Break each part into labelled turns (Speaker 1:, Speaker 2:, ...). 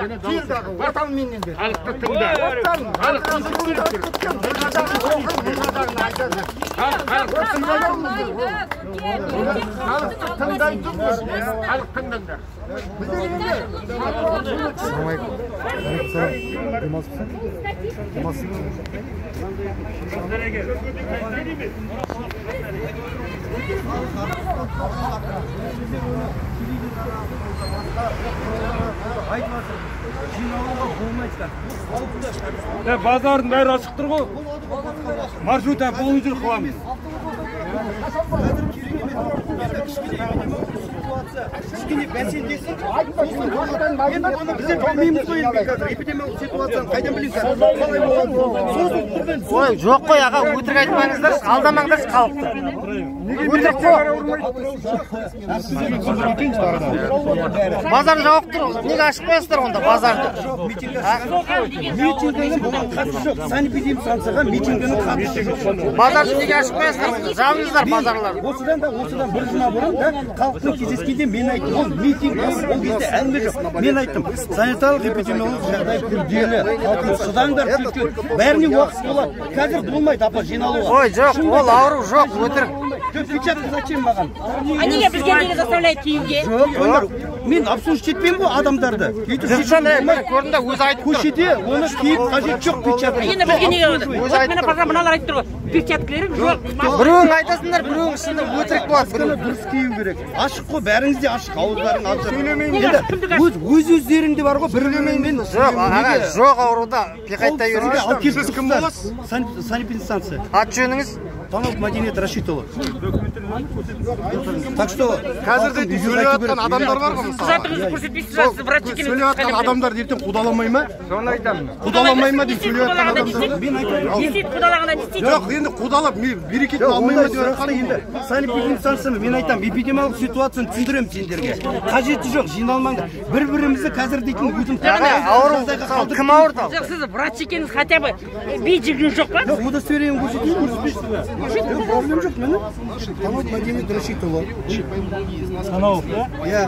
Speaker 1: Ватан менен бер.
Speaker 2: Халықты тыңда. Халықтың
Speaker 3: Базардың бәрі ашық тұр ғой. Маршрутта болын жүр қыламыз. Кішкене бәсеңдесін. Бізде білмейміз ғой енді қазір эпидемиялық ситуацияны қайдан білейік қазір.
Speaker 1: Ой, жоқ қой аға, өтірік айтпаңыздар, алдамаңдар халықты. Өтірік қой. Базар жауып тұр, неге ашып қоясыздар онда базарды?
Speaker 3: Митингінің қатысы жоқ. Санэпидемстанцияға митингінің қатысы жоқ.
Speaker 1: Базарды неге ашып қоясыздар? Жабыңыздар базарларды.
Speaker 3: Осыдан бір жұма бұрын халықтың кездескенде мен айттым, ол митинг ол кезде әңгіме жоқ. Мен айттым, санитарлық эпидемиологиялық жағдай күрделі. Халқың шыдаңдар, бәріне уақыт болады. Қазір болмайды апа жиналуға.
Speaker 1: Ой, жоқ, ол ауру жоқ, өтірік.
Speaker 3: Печатка зачем маған?
Speaker 4: А неге бізге неге заставляет киюге?
Speaker 3: Жоқ, мен обслужить етпеймін ғой адамдарды.
Speaker 1: Көрдіңдер, өзі айтып тұр.
Speaker 3: Көшеде оны киіп қажет жоқ печатка.
Speaker 4: Енді бізге неге өтір? Мына мыналар айтып тұр ғой, печаткалерің жоқ.
Speaker 1: Біреуің айтасыңдар, біреуің ішінде өтірік болады.
Speaker 3: Дұрыс кию керек. Ашық қой, бәріңіз де ашық, ауыздарың ашық. Өз-өздеріңде бар ғой, бірлемеймен.
Speaker 1: Жоқ, аға, жоқ ауруда пиқайттай
Speaker 3: жүріңіз. Сіз кім боласыз? Санэпидстанция.
Speaker 1: Ат жөніңіз?
Speaker 3: Танып Мәдениет Рашитұлы. Так что
Speaker 2: қазірде сөйлеп жатқан адамдар бар ғой мысалы. Сөйлеп жатқан адамдар ертең қудаламай ма?
Speaker 1: Соны айтамын.
Speaker 2: Қудаламай ма деп сөйлеп жатқан адамдар.
Speaker 4: Мен айтамын.
Speaker 2: Жоқ, енді қудалап берекетін алмай ма деп
Speaker 3: жатқан енді. Санэпидстанция мен айтамын, эпидемиялық ситуацияны түсіндіремін сендерге. Қажеті жоқ, жиналмаңдар. Бір-бірімізді қазір дейтін өзім
Speaker 1: ауру. Кім ауырды?
Speaker 4: Жоқ, сіз врач екеніңіз хотя бы бейджігіңіз жоқ па?
Speaker 3: Жоқ, удостоверениені көрсетейін. Проблем жоқ мені. Танып Мәдениет Рашитұлы. Санауов, да? Иә.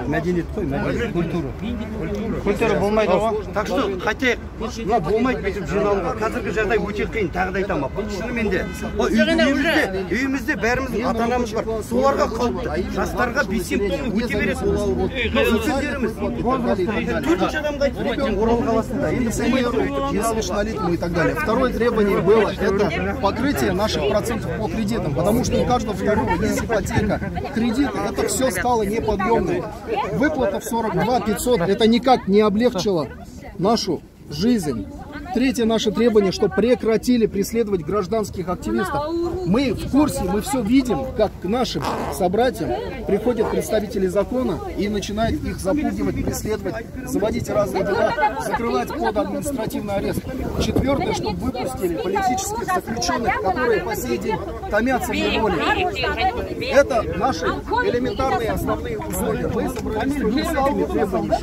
Speaker 3: Мәдениет қой, культура.
Speaker 1: Культура болмайды ғой.
Speaker 3: Так что, қайтайық. Болмайды бүйтіп жиналуға. Қазіргі жағдай өте қиын, тағы да айтамын. Шынымен де. Үйімізде бәріміздің ата-анамыз бар. Соларға қауіпті. Жастарға бейсимптомы өте береді ол ауру. Үлкендеріміз. Төртінші адамға айтып Орал қаласында. Енді
Speaker 5: и так далее. Второе требование было это покрытие наших процентов по кредитам, потому что у каждого второго есть ипотека. Кредиты, это все стало неподъемным. Выплата в 42 500 это никак не облегчило нашу жизнь. Третье наше требование, что прекратили преследовать гражданских активистов. Мы в курсе, мы все видим, как к нашим собратьям приходят представители закона и начинают их запугивать, преследовать, заводить разные дела, закрывать под административный арест. Четвертое, чтобы выпустили политических заключенных, которые по сей день томятся в неволе. Это наши элементарные основные условия. Мы собрались с этими требованиями.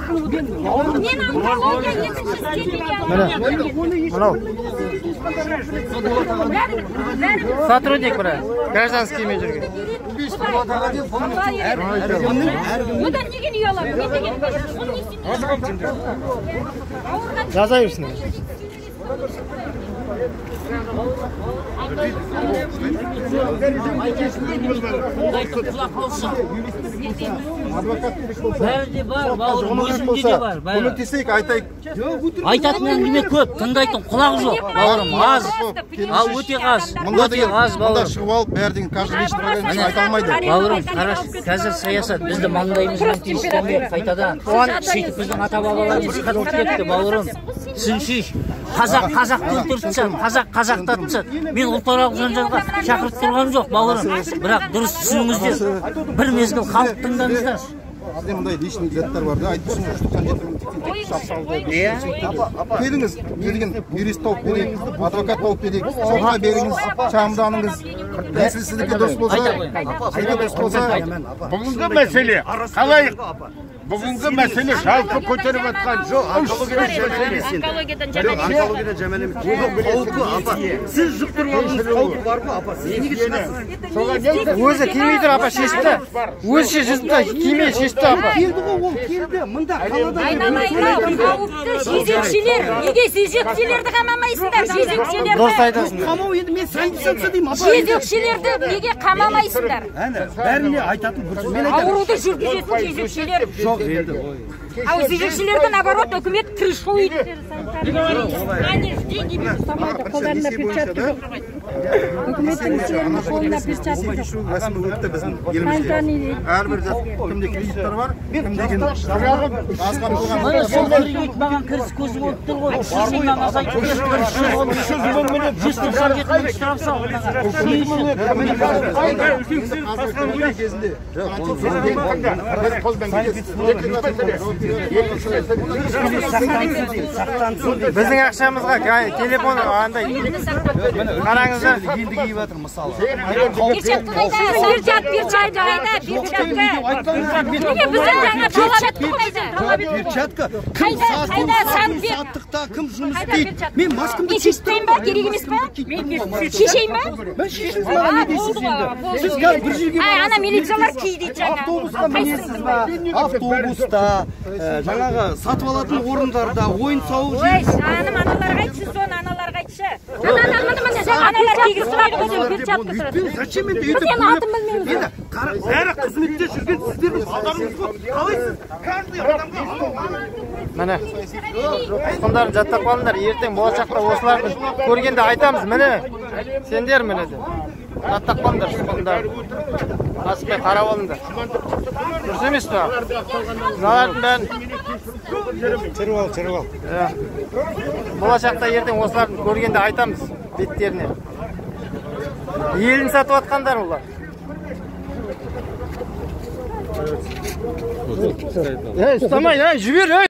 Speaker 1: Сотрудник брат, гражданский имя жүрген. Жаза берсін.
Speaker 6: Бәрде бар, бауырым, өзінде де бар.
Speaker 2: Көмектесейік, айтайық.
Speaker 6: Айтатын әңгіме көп, тыңдайтын құлақ жоқ, бауырым, аз. Ал өте аз, өте аз, бауырым.
Speaker 2: Шығып алып, бәрдің каждый личный программасын айта алмайды.
Speaker 6: Бауырым, қараш, қазір саясат бізді маңдайымыздан тиістенбек қайтадан. Сөйтіп біздің ата-бабаларымыз қырылып кетті, бауырым. Түсінсейші, қазақты өлтіртсін, қазақты атсын. Мен ұлтаралық жанжалға шақырып тұрған жоқ, бауырым. Бірақ дұрыс түсініңіздер, бір мезгіл халық тыңдаңыздар.
Speaker 2: Бізде мұндай личный заттар бар да, айтып тұрсың, келіңіз, келген юрист тауып берейік, адвокат тауып берейік, сотқа беріңіз, шағымданыңыз, нәсілсіздікке дұрыс болса, бүгінгі мәселе қалай Бүгінгі мәселе жалпы көтеріп жатқан жоқ.
Speaker 3: Онкологиядан жаман емес. Қауіпі апа. Сіз жұқтырып алдыңыз, қауіпі бар ма апа? Сіз неге шығасыз?
Speaker 1: Өзі келмей тұр апа, шешті. Өзі шешті, келмей шешті апа.
Speaker 3: Келді ғой, ол келді. Мында қалада
Speaker 7: айналайын-ау, қауіпті жезөкшелер. Неге жезөкшелерді қамамайсыңдар? Жезөкшелерді.
Speaker 1: Дұрыс айтасың.
Speaker 3: қамау енді мен санкциясы деймін апа.
Speaker 7: Жезөкшелерді неге қамамайсыңдар?
Speaker 3: Бәріне айтатын бір мен айтамын.
Speaker 7: Ауруды жүргізетін жезөкшелер.
Speaker 3: Жоқ енді.
Speaker 7: А жезөкшелерді наоборот үкімет крышует.
Speaker 8: Қолдарына перчатка жоқ. Үкіметтің істерінің қолына перчатка жоқ.
Speaker 2: Рәсімі өтті біздің елімізде. Әрбір кімде кредиттер бар, кімде азған болған.
Speaker 6: Mana сол кредит маған кіріс көзі болып тұр ғой. 100 мыңнан азайтып берді. 197 штраф салды.
Speaker 1: Біздің ақшамызға телефон андай қараңыздар.
Speaker 5: Енді киіп жатыр мысалы.
Speaker 7: Перчатка қайда? Перчатка қайда? Перчатка. Неге біздің жаңа талап еттік
Speaker 3: Перчатка.
Speaker 7: Қайда? Санпер.
Speaker 3: Саттықта кім жұмыс істейді? Мен маскамды
Speaker 7: Мен шешпейін ба? Керек емес па? Шешейін ба?
Speaker 3: Мен шешіп маған не дейсіз енді? Сіз қазір бір жерге
Speaker 7: Ана милициялар ки дейді жаңа.
Speaker 3: автобусқа мінесіз ба? Автобуста, жаңағы сатып алатын орындарда, ойын сауық
Speaker 7: Ой, жаным аналарға айтшы, соны аналарға айтшы. Аналар кигіз сұрайды ғой, перчатка сұрайды.
Speaker 3: Зачем енді
Speaker 7: Сен атын білмейміз.
Speaker 3: енді бәрі қызметте жүрген сіздердің балдарыңыз ғой. Қалайсыз? Каждый адамға
Speaker 1: Міне, тұтқындарын жаттап қалыңдар. Ертең болашақта осыларды көргенде айтамыз. Міне, сендер міне де. Жаттап қалыңдар тұтқындар. Асықпай қарап алыңдар. Дұрыс емес пе? Мыналардың бәрін.
Speaker 2: Теріп ал.
Speaker 1: Болашақта ертең осыларды көргенде айтамыз беттеріне. Елін сатып атқандар олар. Ұстамай, жібер.